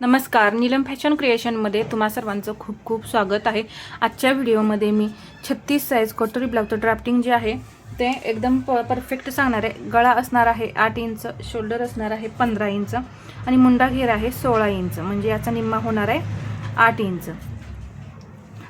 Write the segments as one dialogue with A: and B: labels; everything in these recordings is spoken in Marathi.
A: नमस्कार, नीलम फॅशन क्रिएशनमध्ये तुम्हा सर्वांचं खूप खूप स्वागत आहे। आजच्या व्हिडिओमध्ये मी 36 साईज कटोरी ब्लाउजचं ड्राफ्टिंग जे आहे ते एकदम परफेक्ट सांगणार आहे। गळा असणार आहे 8 इंच, शोल्डर असणार आहे 15 इंच आणि मुंडा घेर आहे 16 इंच, म्हणजे याचा निम्मा होणार आहे 8 इंच।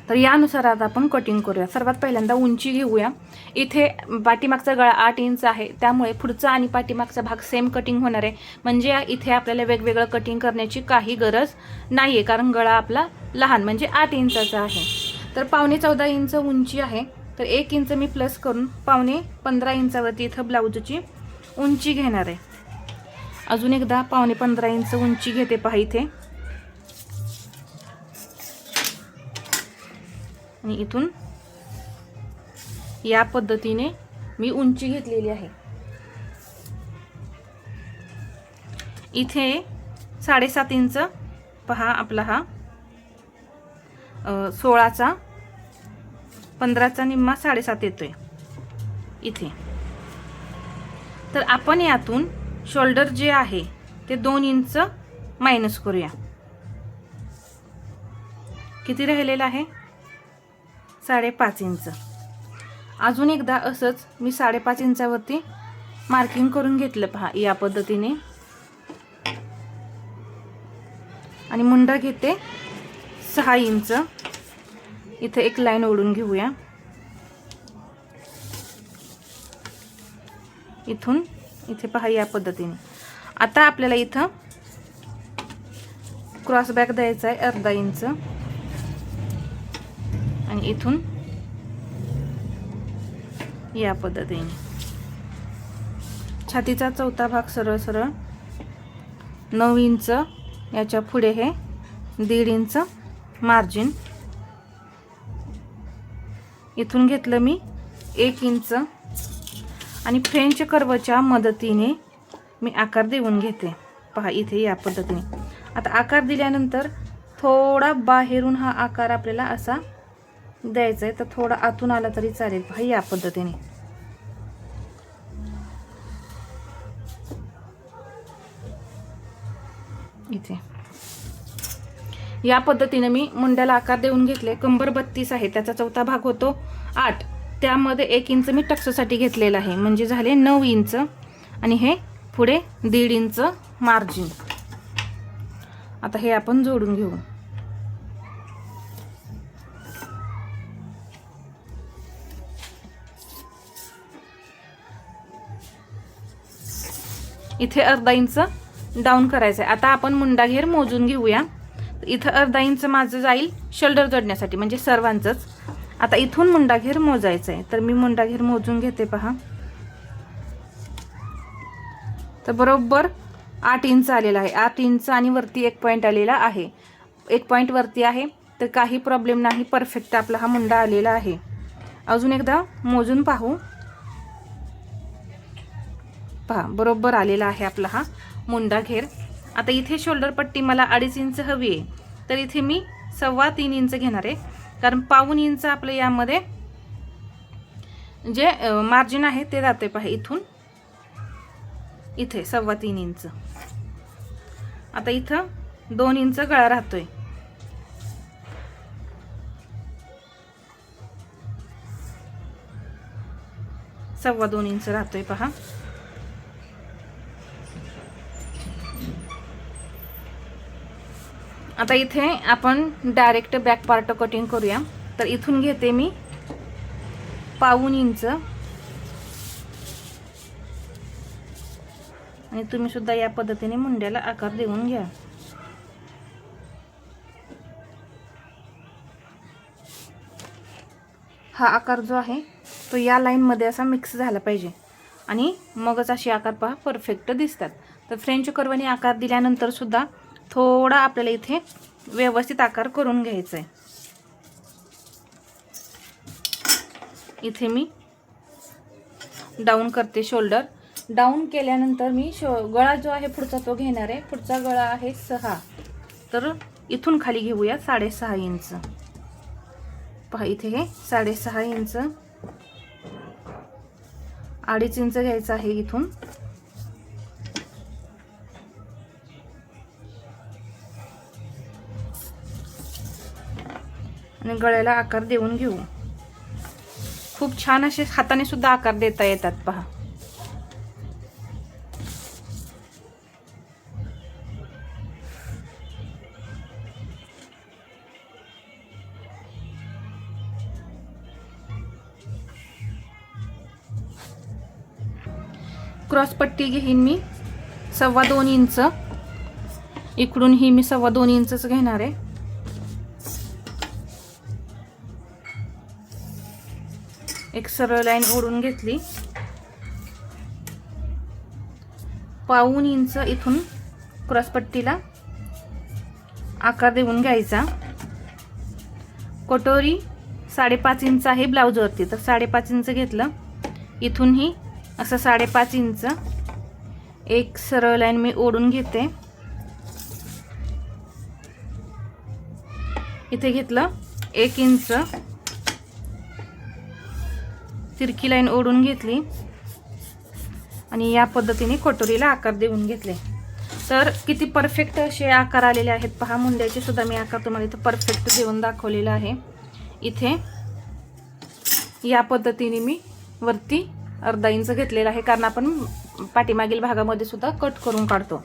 A: तर यानुसार आता आपण कटिंग करूया। सर्वात पहिल्यांदा उंची घेऊया। इथे पाठीमागचा गळा 8 इंच आहे, त्यामुळे पुढचा आणि पाठीमागचा भाग सेम कटिंग होणार आहे। म्हणजे इथे आपल्याला वेगवेगळं कटिंग करण्याची काही गरज नाहीये, कारण गळा आपला लहान म्हणजे 8 इंचाचा आहे। तर पावणे 14 इंच उंची आहे, तर 1 इंच मी प्लस करून पावणे 15 इंचावरती इथं ब्लाऊजची उंची घेणार आहे। अजून एकदा पावणे 15 इंच उंची घेते पहा इथे, आणि इथून या पद्धतीने मी उंची घेतलेली आहे। इथे 7.5 इंच पहा आपला हा 16चा 15चा निम्मा 7.5 येतोय इथे। तर आपण यातून शोल्डर जे आहे ते 2 इंच मायनस करूया। किती राहिलेला आहे? 5.5 इंच। अजून एकदा असंच मी 5.5 इंचावरती मार्किंग करून घेतलं पहा या पद्धतीने, आणि मुंडा घेते 6 इंच। इथे एक लाईन ओढून घेऊया, इथून इथे पहा या पद्धतीने। आता आपल्याला इथं क्रॉस बॅक द्यायचा आहे 1/2 इंच, आणि इथून या पद्धतीने छातीचा चौथा भाग सरळ सरळ 9 इंच, याच्या पुढे हे 1.5 इंच मार्जिन। इथून घेतलं मी 1 इंच, आणि फ्रेंच कर्वच्या मदतीने मी आकार देऊन घेते पहा इथे या पद्धतीने। आता आकार दिल्यानंतर थोडा बाहेरून हा आकार आपल्याला असा द्यायचा आहे, तर थोडा आतून आला तरी चालेल पहा या पद्धतीने। इथे या पद्धतीने मी मुंड्याला आकार देऊन घेतले। कंबर 32 आहे, त्याचा चौथा भाग होतो 8, त्यामध्ये 1 इंच मी टक्ससाठी घेतलेला आहे, म्हणजे झाले 9 इंच, आणि हे पुढे 1.5 इंच मार्जिन। आता हे आपण जोडून घेऊ। इथे 1/2 इंच डाऊन करायचं आहे। आता आपण मुंडा घेर मोजून घेऊया। इथं 1/2 इंच माझं जाईल शोल्डर जोडण्यासाठी, म्हणजे सर्वांचंच। आता इथून मुंडा घेर मोजायचं आहे, तर मी मुंडा घेर मोजून घेते पहा। तर बरोबर 8 इंच आलेला आहे। 8 इंच आणि वरती 1 पॉईंट आलेला आहे, 1 पॉईंट वरती आहे, तर काही प्रॉब्लेम नाही, परफेक्ट आपला हा मुंडा आलेला आहे। अजून एकदा मोजून पाहू पहा, बरोबर आलेला आहे आपला हा मुंडा घेर। आता इथे शोल्डर पट्टी मला 2.5 इंच हवी आहे, तर इथे मी 3.25 इंच घेणार आहे, कारण पाऊण इंच आपलं यामध्ये जे मार्जिन आहे ते जाते पहा इथून इथे 3.25 इंच। आता इथं 2 इंच गळा राहतोय, सव्वा 2 इंच राहतोय पहा। आता इथे आपण डायरेक्ट बॅक पार्ट कटिंग करूया। तर इथून घेते मी पाऊण इंच, आणि तुम्ही सुद्धा या पद्धतीने मुंड्याला आकार देऊन घ्या। हा आकार जो आहे तो या लाईन मध्ये असा मिक्स झाला पाहिजे, आणि मगच असे आकार पहा परफेक्ट दिसतात। तर फ्रेंच कर्वने आकार दिल्यानंतर सुद्धा थोडा आपल्याला इथे व्यवस्थित आकार करून घ्यायचा आहे। इथे मी डाऊन करते शोल्डर। डाऊन केल्यानंतर मी गळा जो आहे पुढचा तो घेणार आहे। पुढचा गळा आहे 6, तर इथून खाली घेऊया 6.5 इंच पहा। इथे हे 6.5 इंच, 2.5 इंच घ्यायचं आहे इथून, आणि गळ्याला आकार देऊन घेऊ. खूप छान असे हाताने सुद्धा आकार देता येतात पहा. क्रॉस पट्टी घेईन मी 2.25 इंच. इकडून ही मी 2.25 इंचच घेणार आहे. एक सरळ लाईन ओढून घेतली. 1.25 इंच इथून क्रॉस पट्टीला आकार देऊन घ्यायचा. कटोरी 5.5 इंच आहे ब्लाऊजवरती, तर 5.5 इंच घेतलं. इथून ही असं 5.5 इंच एक सरळ लाईन मी ओढून घेते. इथे घेतलं 1 इंच तिरकी लाईन ओढून घेतली आणि या पद्धतीने कटोरीला आकार देऊन घेतले. तर किती परफेक्ट असे आकार आलेले आहेत पहा. मुंड्याचे सुद्धा मी आकार तुम्हाला इथं परफेक्ट देऊन दाखवलेला आहे. इथे या पद्धतीने मी वरती 1/2 इंच घेतलेला आहे, कारण आपण पाठीमागील भागामध्ये सुद्धा कट करून काढतो.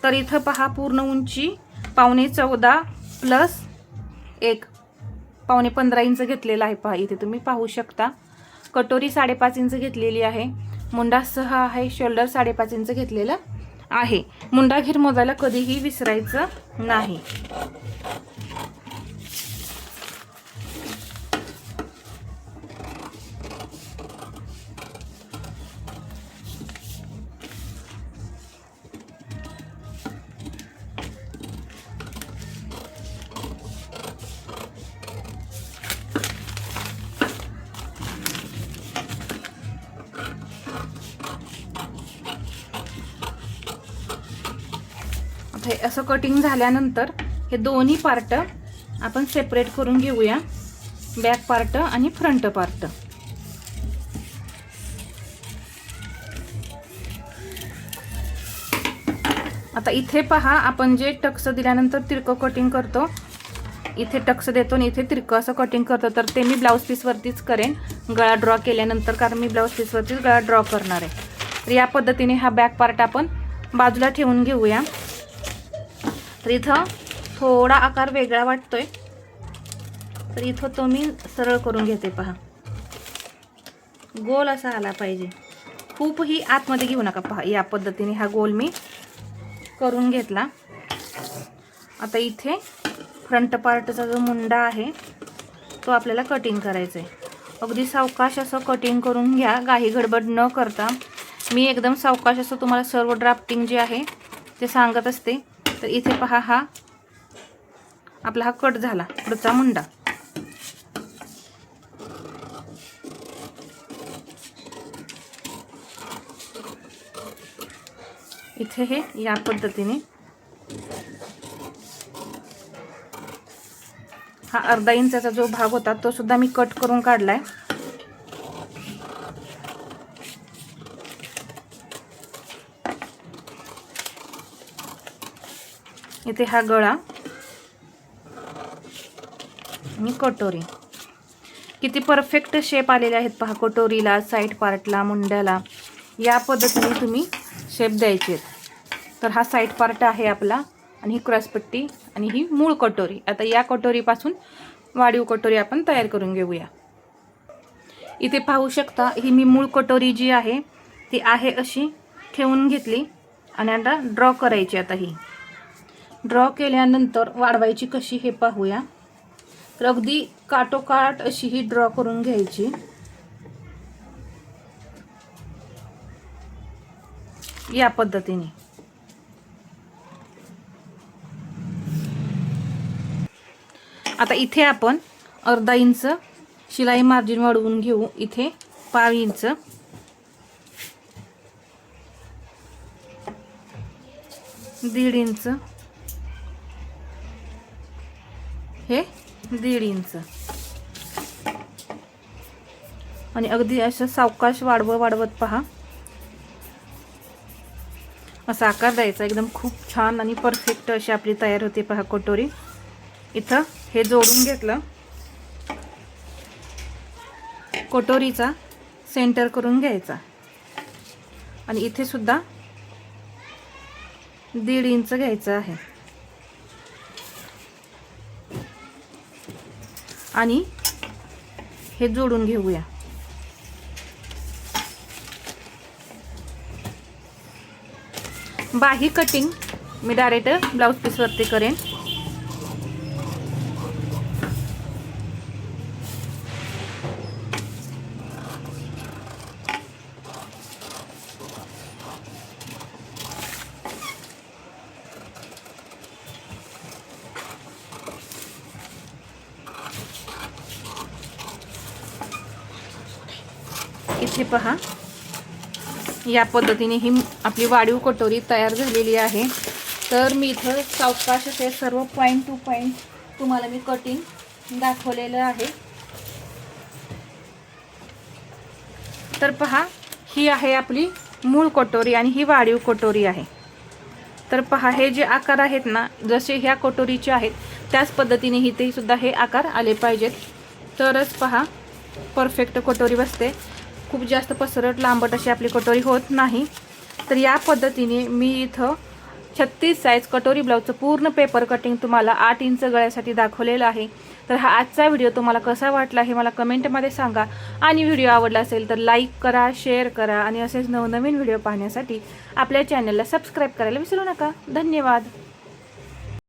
A: तर इथं पहा पूर्ण उंची 14.25 प्लस 1 15.5 इंच घेतलेला आहे पहा. इथे तुम्ही पाहू शकता. कटोरी 5.5 इंच घेतलेली आहे. मुंडा 6 आहे. शोल्डर 5.5 इंच घेतलेला आहे. मुंडा घेर मोजायला कधीही विसरायचं नाही. हे असं कटिंग झाल्यानंतर हे दोन्ही पार्ट आपण सेपरेट करून घेऊया. बॅक पार्ट आणि फ्रंट पार्ट. आता इथे पहा, आपण जे टक्स दिल्यानंतर तिरकं कटिंग करतो, इथे टक्स देतो आणि इथे तिरकं असं कटिंग करतो, तर ते मी ब्लाऊज पीसवरतीच करेन गळा ड्रॉ केल्यानंतर, कारण मी ब्लाऊज पीसवरतीच गळा ड्रॉ करणार आहे. तर या पद्धतीने हा बॅक पार्ट आपण बाजूला ठेवून घेऊया. तर इथं थोडा आकार वेगळा वाटतोय, तर इथं तो मी सरळ करून घेते पहा. गोल असा आला पाहिजे, खूपही आतमध्ये घेऊ नका पहा. या पद्धतीने हा गोल मी करून घेतला. आता इथे फ्रंट पार्टचा जो मुंडा आहे तो आपल्याला कटिंग करायचा आहे. अगदी सावकाश असं कटिंग करून घ्या, घाई गडबड न करता. मी एकदम सावकाश असं तुम्हाला सर्व ड्राफ्टिंग जे आहे ते सांगत असते. तर इथे पहा, हा आपला हा कट झाला पुढचा मुंडा. इथे हे या पद्धतीने हा 1/2 इंचाचा जो भाग होता तो सुद्धा मी कट करून काढलाय. इथे हा गळा आणि कटोरी. किती परफेक्ट शेप आलेले आहेत पहा. कटोरीला, साईड पार्टला, मुंड्याला या पद्धतीने तुम्ही शेप द्यायचे. तर हा साईड पार्ट आहे आपला आणि ही क्रॉसपट्टी आणि ही मूळ कटोरी. आता या कटोरीपासून वाढीव कटोरी आपण तयार करून घेऊया. इथे पाहू शकता, ही मी मूळ कटोरी जी आहे ती आहे अशी ठेवून घेतली आणि आता ड्रॉ करायची. आता ही ड्रॉ केल्यानंतर वाढवायची कशी हे पाहूया. तर अगदी काटोकाट अशी ही ड्रॉ करून घ्यायची. या पद्धतीने आता इथे आपण 1/2 इंच शिलाई मार्जिन वाढवून घेऊ. इथे 1/2 इंच, दीड इंच, हे 1.5 इंच आणि अगदी असं सावकाश वाढवत पहा. असा आकार द्यायचा. एकदम खूप छान आणि परफेक्ट अशी आपली तयार होते पहा कटोरी. इथं हे जोडून घेतलं, कटोरीचा सेंटर करून घ्यायचा आणि इथे सुद्धा 1.5 इंच घ्यायचं आहे आणि हे जोडून घेऊया। बाही कटिंग मी डायरेक्ट ब्लाउज पीस वरती करेन। इथे पहा, या पद्धतीने ही आपली वाढीव कटोरी तयार झालेली आहे। तर मी इथं सावकाश असे सर्व पॉइंट टू पॉइंट तुम्हाला मी कटिंग दाखवलेलं आहे। तर पहा, ही आहे आपली मूळ कटोरी आणि ही वाढीव कटोरी आहे। तर पहा, हे जे आकार आहेत ना, जसे ह्या कटोरीचे आहेत त्याच पद्धतीने इथे सुद्धा हे आकार आले पाहिजेत, तरच पहा परफेक्ट कटोरी बसते। खूप जास्त पसरट लांबट अशी आपली कटोरी होत नाही। तर या पद्धतीने मी इथं 36 साईज कटोरी ब्लाउजचं पूर्ण पेपर कटिंग तुम्हाला 8 इंच गळ्यासाठी दाखवलेलं आहे। तर हा आजचा व्हिडिओ तुम्हाला कसा वाटला हे मला कमेंटमध्ये सांगा आणि व्हिडिओ आवडला असेल तर लाईक करा, शेअर करा आणि असेच नवनवीन व्हिडिओ पाहण्यासाठी आपल्या चॅनलला सबस्क्राईब करायला विसरू नका। धन्यवाद।